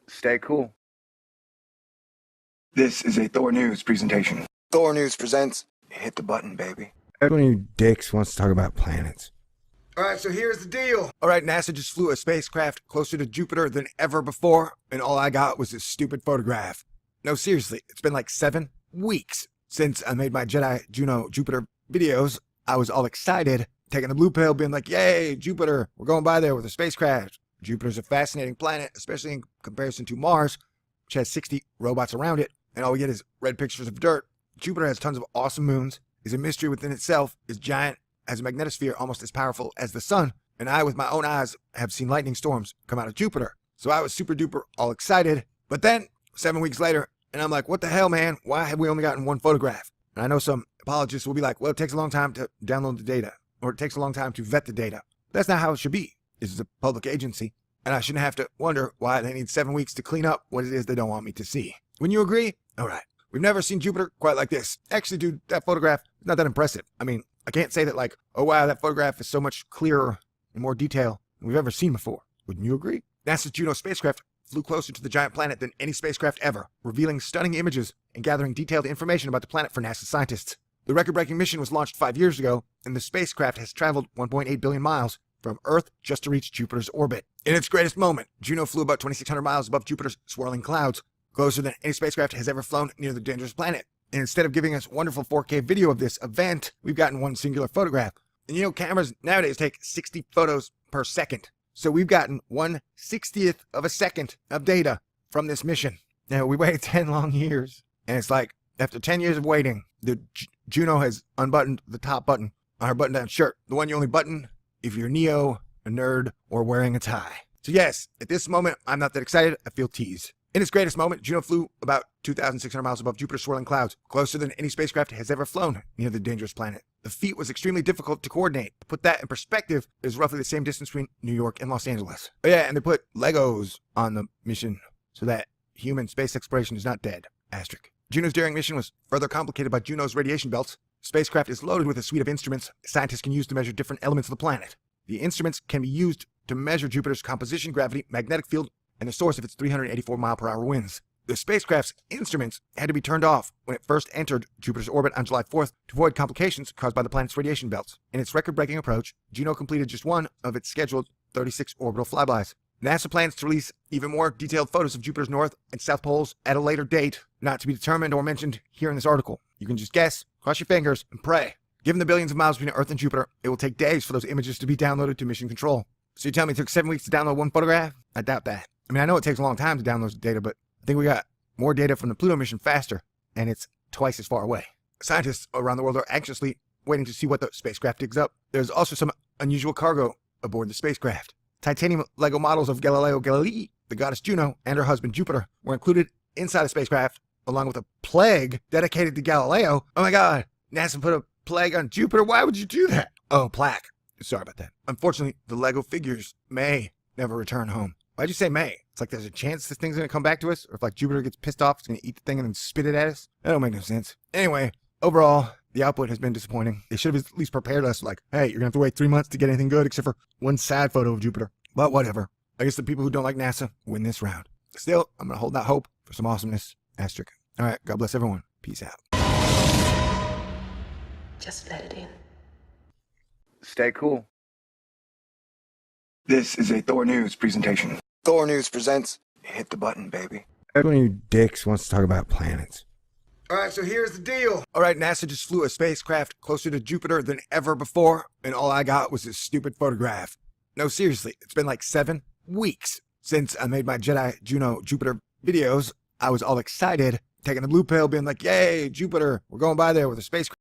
Stay cool. This is a THORnews presentation. THORnews presents Hit the Button, Baby. Everyone of you dicks wants to talk about planets. Alright, so here's the deal. Alright, NASA just flew a spacecraft closer to Jupiter than ever before, and all I got was this stupid photograph. No, seriously, it's been like 7 weeks since I made my Juno Jupiter videos. I was all excited, taking the blue pill, being like, yay, Jupiter, we're going by there with a spacecraft. Jupiter's a fascinating planet, especially in comparison to Mars, which has 60 robots around it, and all we get is red pictures of dirt. Jupiter has tons of awesome moons, is a mystery within itself, is giant, has a magnetosphere almost as powerful as the sun, and I, with my own eyes, have seen lightning storms come out of Jupiter. So I was super duper all excited, but then 7 weeks later, and I'm like, what the hell, man? Why have we only gotten one photograph? And I know some apologists will be like, well, it takes a long time to download the data, or it takes a long time to vet the data. That's not how it should be. This is a public agency, and I shouldn't have to wonder why they need 7 weeks to clean up what it is they don't want me to see. Wouldn't you agree? All right. We've never seen Jupiter quite like this. Actually, dude, that photograph is not that impressive. I mean, I can't say that like, oh wow, that photograph is so much clearer and more detail than we've ever seen before. Wouldn't you agree? NASA's Juno spacecraft flew closer to the giant planet than any spacecraft ever, revealing stunning images and gathering detailed information about the planet for NASA scientists. The record-breaking mission was launched 5 years ago, and the spacecraft has traveled 1.8 billion miles from Earth just to reach Jupiter's orbit. In its greatest moment, Juno flew about 2,600 miles above Jupiter's swirling clouds, closer than any spacecraft has ever flown near the dangerous planet. And instead of giving us wonderful 4K video of this event, we've gotten one singular photograph. And you know, cameras nowadays take 60 photos per second. So we've gotten 1/60th of a second of data from this mission. Now, we waited 10 long years, and it's like, after 10 years of waiting, the Juno has unbuttoned the top button on her button-down shirt, the one you only button if you're Neo, a nerd, or wearing a tie. So yes, at this moment, I'm not that excited. I feel teased. In its greatest moment, Juno flew about 2,600 miles above Jupiter's swirling clouds, closer than any spacecraft has ever flown near the dangerous planet. The feat was extremely difficult to coordinate. To put that in perspective, it is roughly the same distance between New York and Los Angeles. Oh yeah, and they put Legos on the mission so that human space exploration is not dead. Asterisk. Juno's daring mission was further complicated by Juno's radiation belts. The spacecraft is loaded with a suite of instruments scientists can use to measure different elements of the planet. The instruments can be used to measure Jupiter's composition, gravity, magnetic field, and the source of its 384 mile-per-hour winds. The spacecraft's instruments had to be turned off when it first entered Jupiter's orbit on July 4th to avoid complications caused by the planet's radiation belts. In its record-breaking approach, Juno completed just one of its scheduled 36 orbital flybys. NASA plans to release even more detailed photos of Jupiter's north and south poles at a later date, not to be determined or mentioned here in this article. You can just guess, cross your fingers, and pray. Given the billions of miles between Earth and Jupiter, it will take days for those images to be downloaded to mission control. So you tell me it took 7 weeks to download one photograph? I doubt that. I mean, I know it takes a long time to download the data, but I think we got more data from the Pluto mission faster, and it's twice as far away. Scientists around the world are anxiously waiting to see what the spacecraft digs up. There's also some unusual cargo aboard the spacecraft. Titanium Lego models of Galileo Galilei, the goddess Juno, and her husband Jupiter were included inside the spacecraft, along with a plague dedicated to Galileo. Oh my god, NASA put a plague on Jupiter? Why would you do that? Oh, plaque. Sorry about that. Unfortunately, the Lego figures may never return home. Why'd you say may? It's like there's a chance this thing's gonna come back to us, or if like Jupiter gets pissed off, it's gonna eat the thing and then spit it at us? That don't make no sense. Anyway, overall, the output has been disappointing. They should have at least prepared us like, hey, you're gonna have to wait 3 months to get anything good except for one sad photo of Jupiter. But whatever. I guess the people who don't like NASA win this round. Still, I'm gonna hold out hope for some awesomeness. Asterisk. Alright, God bless everyone. Peace out. Just let it in. Stay cool. This is a THORnews presentation. THORnews presents Hit the Button, Baby. Everyone of you dicks wants to talk about planets. Alright, so here's the deal. Alright, NASA just flew a spacecraft closer to Jupiter than ever before, and all I got was this stupid photograph. No, seriously, it's been like 7 weeks since I made my Juno Jupiter videos. I was all excited, taking the blue pill, being like, yay, Jupiter, we're going by there with a spacecraft.